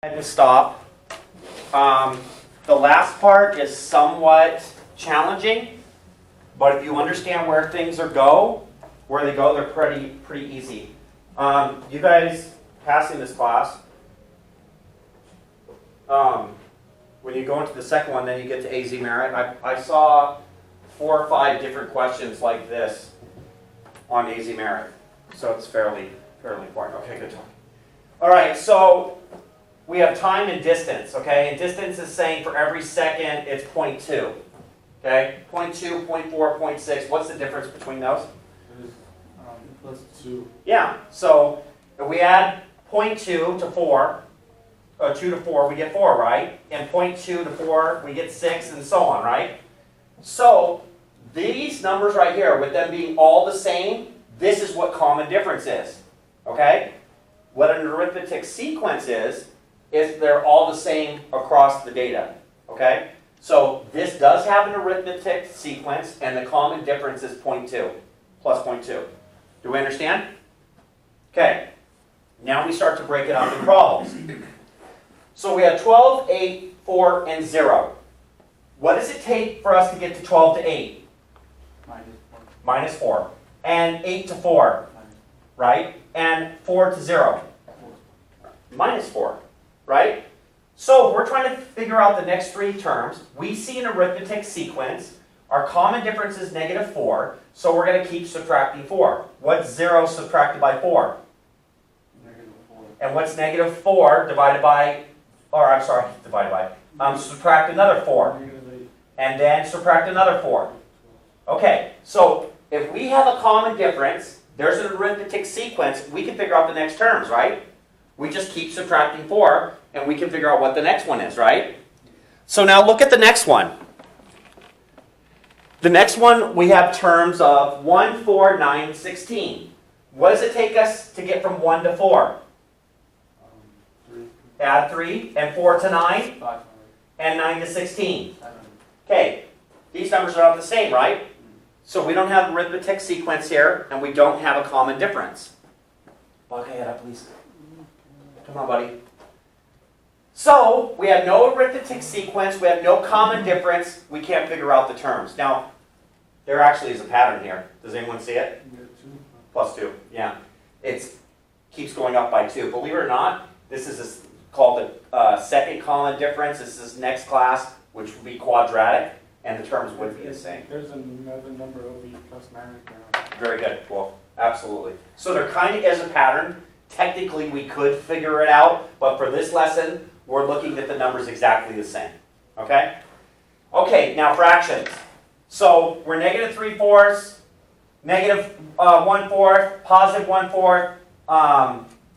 And to stop. The last part is somewhat challenging, but if you understand where things where they go, they're pretty easy. You guys passing this class, when you go into the second one, then you get to AZ Merit. I saw 4 or 5 different questions like this on AZ Merit, so it's fairly important. Okay, good talk. All right, so we have time and distance, okay? And distance is saying for every second it's 0.2, okay? 0.2, 0.4, 0.6. What's the difference between those? Plus 2. Yeah, so if we add 0.2 to 4, 2 to 4, we get 4, right? And 0.2 to 4, we get 6, and so on, right? So these numbers right here, with them being all the same, this is what common difference is, okay? What an arithmetic sequence is they're all the same across the data, okay? So this does have an arithmetic sequence, and the common difference is 0.2, plus 0.2. Do we understand? Okay, now we start to break it up in problems. So we have 12, 8, 4, and 0. What does it take for us to get to 12 to 8? Minus 4. And 8 to 4, right? And 4 to 0? Minus 4. Right? So if we're trying to figure out the next 3 terms, we see an arithmetic sequence. Our common difference is negative 4, so we're going to keep subtracting 4. What's 0 subtracted by 4? Negative 4. And what's negative 4 divided by, subtract another 4. Negative 8. And then subtract another 4. Okay, so if we have a common difference, there's an arithmetic sequence, we can figure out the next terms, right? We just keep subtracting 4, and we can figure out what the next one is, right? So now look at the next one. The next one, we have terms of 1, 4, 9, 16. What does it take us to get from 1 to 4? 3. Add 3, and 4 to 9, 5. and 9 to 16. 7. Okay, these numbers are not the same, right? So we don't have an arithmetic sequence here, and we don't have a common difference. Walk ahead, please. Come on, buddy. So, we have no arithmetic sequence, we have no common difference, we can't figure out the terms. Now, there actually is a pattern here. Does anyone see it? Plus 2, yeah. It keeps going up by 2. Believe it or not, this is called the second common difference. This is next class, which would be quadratic, and the terms would be the same. There's another number over plus 9 now. Very good. Well, absolutely. So there kind of is a pattern. Technically, we could figure it out, but for this lesson, we're looking at the numbers exactly the same. Okay? Okay, now fractions. So we're negative 3/4, negative 1/4, positive 1/4,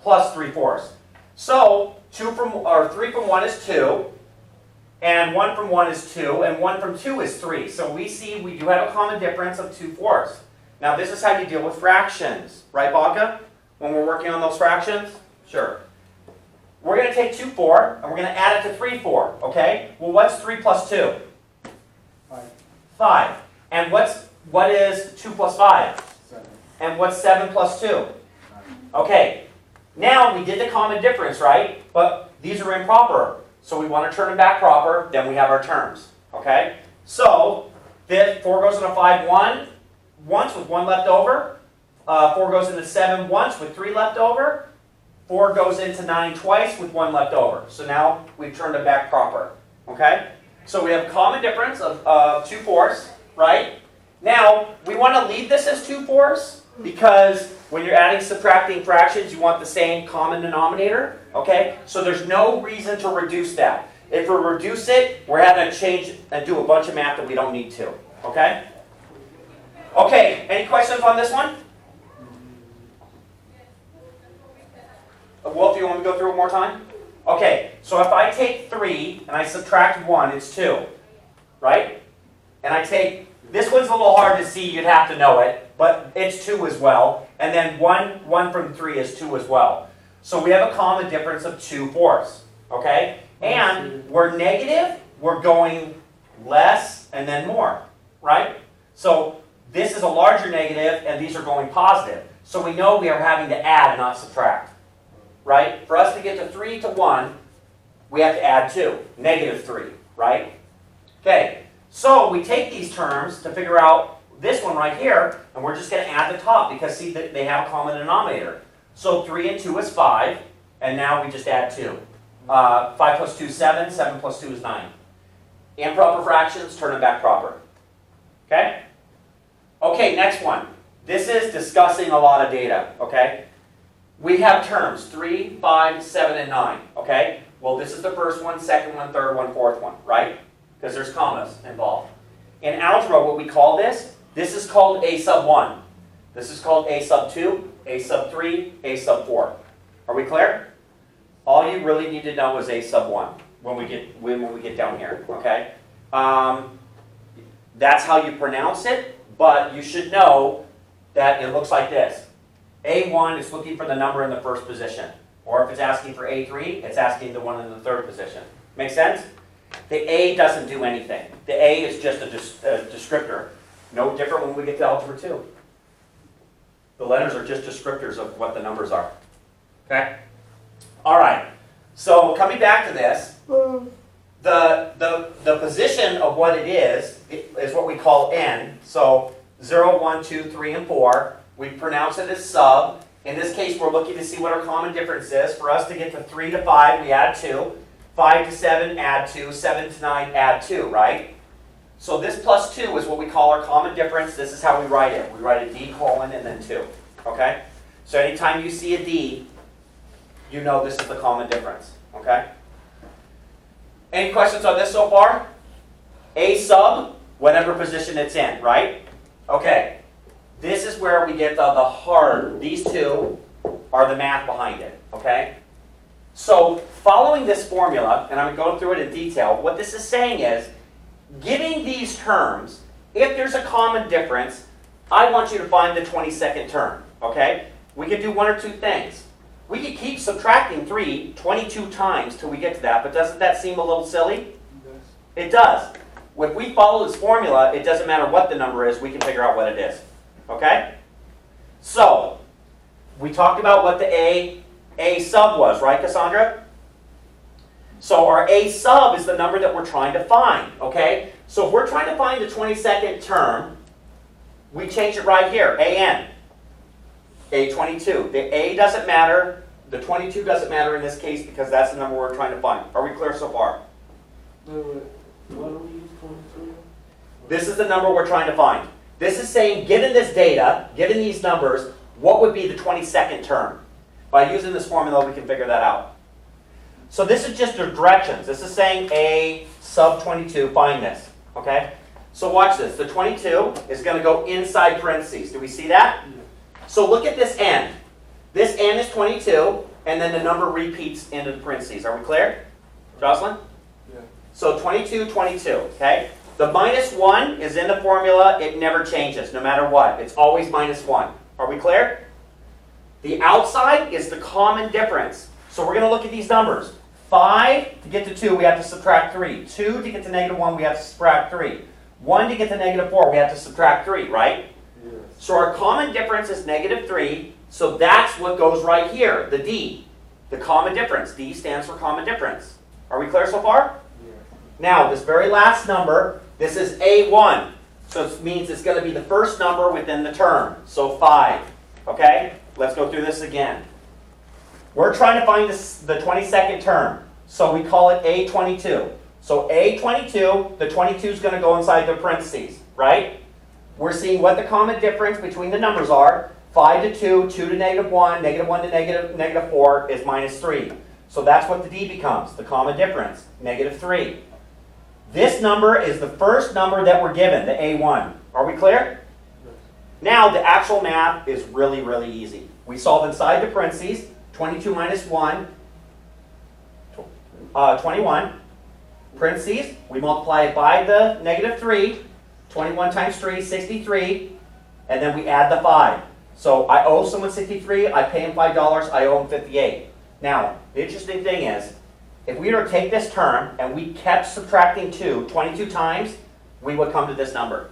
plus 3/4. So 3 from 1 is 2, and 1 from 1 is 2, and 1 from 2 is 3. So we see we do have a common difference of 2/4. Now this is how you deal with fractions, right, Baca? When we're working on those fractions? Sure. We're going to take 2/4, and we're going to add it to 3/4, okay? Well, what's 3 plus 2? 5. 5. And what is 2 plus 5? 7. And what's 7 plus 2? 9. Okay. Now, we did the common difference, right? But these are improper. So we want to turn them back proper, then we have our terms, okay? So, this 4 goes into 5 once with 1 left over. 4 goes into 7 once with 3 left over. 4 goes into 9 twice with 1 left over. So now we've turned it back proper. Okay? So we have common difference of 2/4, right? Now, we want to leave this as 2/4 because when you're adding, subtracting fractions, you want the same common denominator. Okay? So there's no reason to reduce that. If we reduce it, we're having to change and do a bunch of math that we don't need to. Okay? Okay, any questions on this one? Wolf, you want me to go through it one more time? Okay, so if I take 3 and I subtract 1, it's 2. Right? And I take, this one's a little hard to see, you'd have to know it, but it's 2 as well. And then 1 from 3 is 2 as well. So we have a common difference of 2/4. Okay? And we're negative, we're going less and then more. Right? So this is a larger negative and these are going positive. So we know we are having to add, not subtract. Right? For us to get to 3 to 1, we have to add 2, negative 3, right? Okay, so we take these terms to figure out this one right here, and we're just going to add the top because, see, they have a common denominator. So 3 and 2 is 5, and now we just add 2. 5 plus 2 is 7, 7 plus 2 is 9. Improper fractions, turn them back proper. Okay? Okay, next one. This is discussing a lot of data, okay? We have terms, 3, 5, 7, and 9, okay? Well, this is the first one, second one, third one, fourth one, right? Because there's commas involved. In algebra, what we call this is called a sub 1. This is called a sub 2, a sub 3, a sub 4. Are we clear? All you really need to know is a sub 1 when we get down here, okay? That's how you pronounce it, but you should know that it looks like this. A1 is looking for the number in the first position. Or if it's asking for A3, it's asking the one in the third position. Make sense? The A doesn't do anything. The A is just a descriptor. No different when we get to algebra 2. The letters are just descriptors of what the numbers are. Okay? All right. So coming back to this, the position of what it is what we call n. So 0, 1, 2, 3, and 4. We pronounce it as sub. In this case, we're looking to see what our common difference is. For us to get to 3 to 5, we add 2. 5 to 7, add 2. 7 to 9, add 2, right? So this plus 2 is what we call our common difference. This is how we write it. We write a d colon and then 2. Okay? So anytime you see a d, you know this is the common difference. Okay? Any questions on this so far? A sub, whatever position it's in, right? Okay. This is where we get the hard. These two are the math behind it. Okay? So following this formula, and I'm going through it in detail, what this is saying is, giving these terms, if there's a common difference, I want you to find the 22nd term. Okay? We could do one or two things. We could keep subtracting 3 22 times till we get to that, but doesn't that seem a little silly? Yes. It does. If we follow this formula, it doesn't matter what the number is, we can figure out what it is. Okay? So, we talked about what the A sub was, right, Cassandra? So our A sub is the number that we're trying to find, okay? So if we're trying to find the 22nd term, we change it right here, AN. A22. The A doesn't matter, the 22 doesn't matter in this case because that's the number we're trying to find. Are we clear so far? What do we use 23? This is the number we're trying to find. This is saying, given this data, given these numbers, what would be the 22nd term? By using this formula, we can figure that out. So this is just the directions. This is saying A sub 22, find this. Okay? So watch this. The 22 is going to go inside parentheses. Do we see that? Yeah. So look at this n. This n is 22, and then the number repeats into the parentheses. Are we clear? Jocelyn? Yeah. So 22, 22, okay? The minus 1 is in the formula. It never changes, no matter what. It's always minus 1. Are we clear? The outside is the common difference. So we're going to look at these numbers. 5 to get to 2, we have to subtract 3. 2 to get to negative 1, we have to subtract 3. 1 to get to negative 4, we have to subtract 3, right? Yes. So our common difference is negative 3. So that's what goes right here, the D. The common difference. D stands for common difference. Are we clear so far? Yeah. Now, this very last number, this is A1. So it means it's going to be the first number within the term. So 5. Okay? Let's go through this again. We're trying to find the 22nd term. So we call it A22. So A22, the 22 is going to go inside the parentheses, right? We're seeing what the common difference between the numbers are. 5 to 2, 2 to negative 1, negative 1 to negative 4 is minus 3. So that's what the D becomes, the common difference, negative 3. This number is the first number that we're given, the A1. Are we clear? Yes. Now, the actual math is really, really easy. We solve inside the parentheses, 22 minus 1, 21. Parentheses, we multiply it by the negative 3. 21 times 3, 63. And then we add the 5. So I owe someone 63, I pay him $5, I owe him 58. Now, the interesting thing is, if we were to take this term and we kept subtracting 2 22 times, we would come to this number.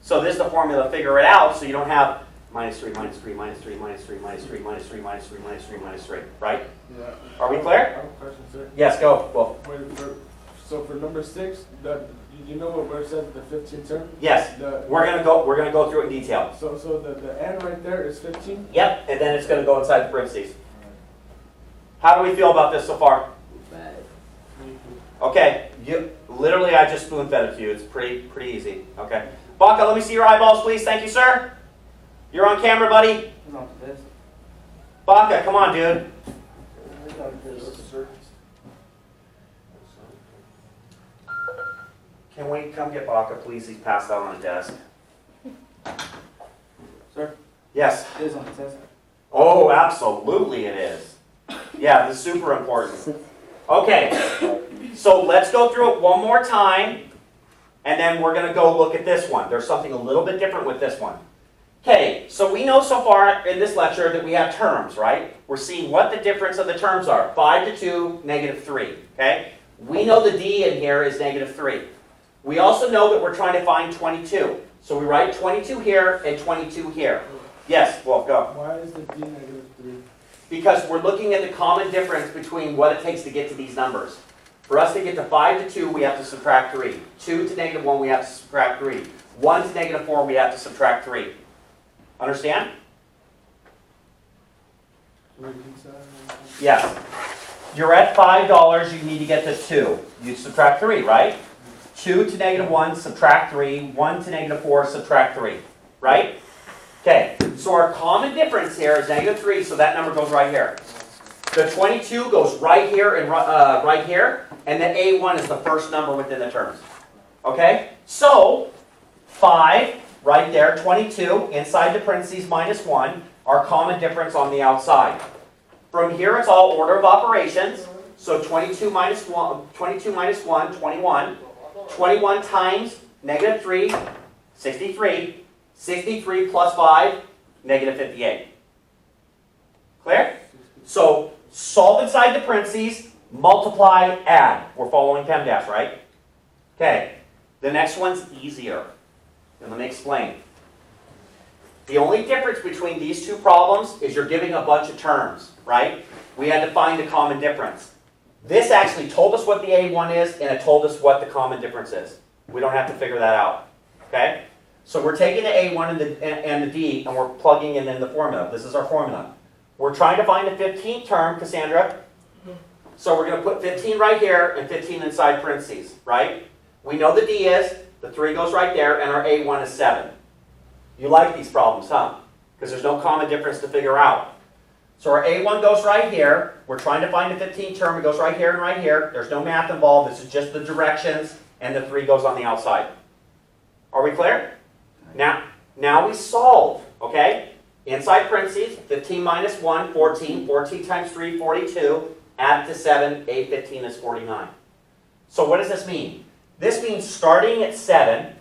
So this is the formula to figure it out, so you don't have minus 3, minus 3, minus 3, minus 3, minus 3, minus 3, minus 3, minus 3, minus 3, right? Yeah. Are we I clear? have a question, sir. Yes, go. Well, So for number 6, you know where it says the 15 term? yes. We're gonna go through it in detail. So the n right there is 15? Yep, and then it's gonna go inside the parentheses. How do we feel about this so far? Bad. Okay, literally I just spoon fed it to you. It's pretty easy. Okay. Baca, let me see your eyeballs, please. Thank you, sir. You're on camera, buddy. Not this. Baca, come on, dude. Can we come get Baca, please? He's passed out on the desk. Sir, Yes. it is on the test. Oh, absolutely it is. Yeah, this is super important. Okay, so let's go through it one more time, and then we're going to go look at this one. There's something a little bit different with this one. Okay, so we know so far in this lecture that we have terms, right? We're seeing what the difference of the terms are. 5 to 2, negative 3, okay? We know the D in here is negative 3. We also know that we're trying to find 22. So we write 22 here and 22 here. Yes, Wolf, go. Why is the d negative 3? Because we're looking at the common difference between what it takes to get to these numbers. For us to get to 5 to 2, we have to subtract 3. 2 to negative 1, we have to subtract 3. 1 to negative 4, we have to subtract 3. Understand? Yes. You're at $5, you need to get to 2. You subtract 3, right? 2 to negative 1, subtract 3. 1 to negative 4, subtract 3. Right? Okay, so our common difference here is negative 3, so that number goes right here. The 22 goes right here and right here, and the A1 is the first number within the terms. Okay? So, 5, right there, 22, inside the parentheses, minus 1, our common difference on the outside. From here, it's all order of operations. So 22 minus 1, 21. 21 times negative 3, 63. 63 plus 5, negative 58. Clear? So solve inside the parentheses, multiply, add. We're following PEMDAS, right? Okay. The next one's easier. And let me explain. The only difference between these two problems is you're giving a bunch of terms, right? We had to find the common difference. This actually told us what the A1 is, and it told us what the common difference is. We don't have to figure that out. Okay? So we're taking the A1 and the D, and we're plugging in the formula. This is our formula. We're trying to find the 15th term, Cassandra. So we're going to put 15 right here and 15 inside parentheses, right? We know the D is, the 3 goes right there, and our A1 is 7. You like these problems, huh? Because there's no common difference to figure out. So our A1 goes right here. We're trying to find the 15th term. It goes right here and right here. There's no math involved. This is just the directions, and the 3 goes on the outside. Are we clear? Now we solve, okay? Inside parentheses, 15 minus 1, 14. 14 times 3, 42. Add to 7, 8, 15 is 49. So what does this mean? This means starting at 7,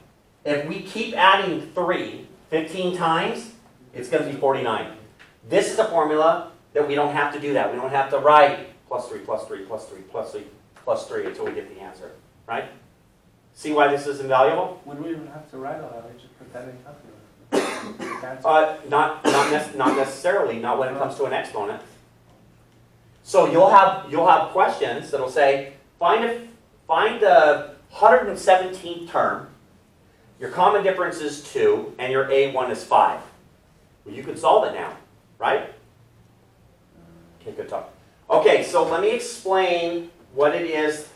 if we keep adding 3 15 times, it's going to be 49. This is a formula that we don't have to do that. We don't have to write plus 3, plus 3, plus 3, plus 3, plus 3 until we get the answer, right? See why this is invaluable? Would we even have to write all that? We just put that in calculator. Not necessarily. Not when it comes to an exponent. So you'll have questions that'll say, find the 117th term. Your common difference is 2, and your A1 is 5. Well, you can solve it now, right? Okay, good talk. Okay, so let me explain what it is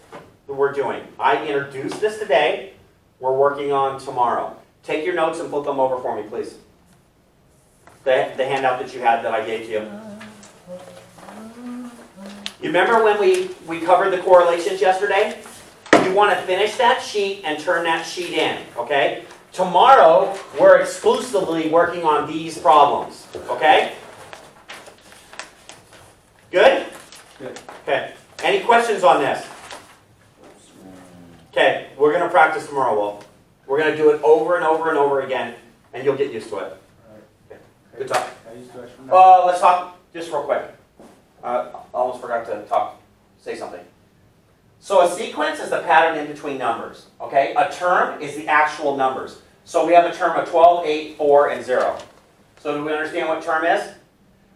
that we're doing. I introduced this today. We're working on tomorrow. Take your notes and flip them over for me, please. The handout that you had that I gave to you. You remember when we covered the correlations yesterday? You want to finish that sheet and turn that sheet in, okay? Tomorrow, we're exclusively working on these problems, okay? Good? Good. Okay. Any questions on this? Okay, we're going to practice tomorrow, Wolf. We're going to do it over and over and over again, and you'll get used to it. Okay. Good talk. Let's talk just real quick. I almost forgot to say something. So a sequence is the pattern in between numbers, okay? A term is the actual numbers. So we have a term of 12, 8, 4, and 0. So So do we understand what term is?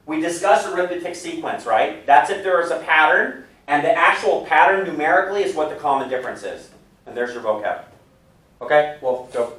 We discussed arithmetic sequence, right? That's if there is a pattern, and the actual pattern numerically is what the common difference is. And there's your vocab. Okay? We'll go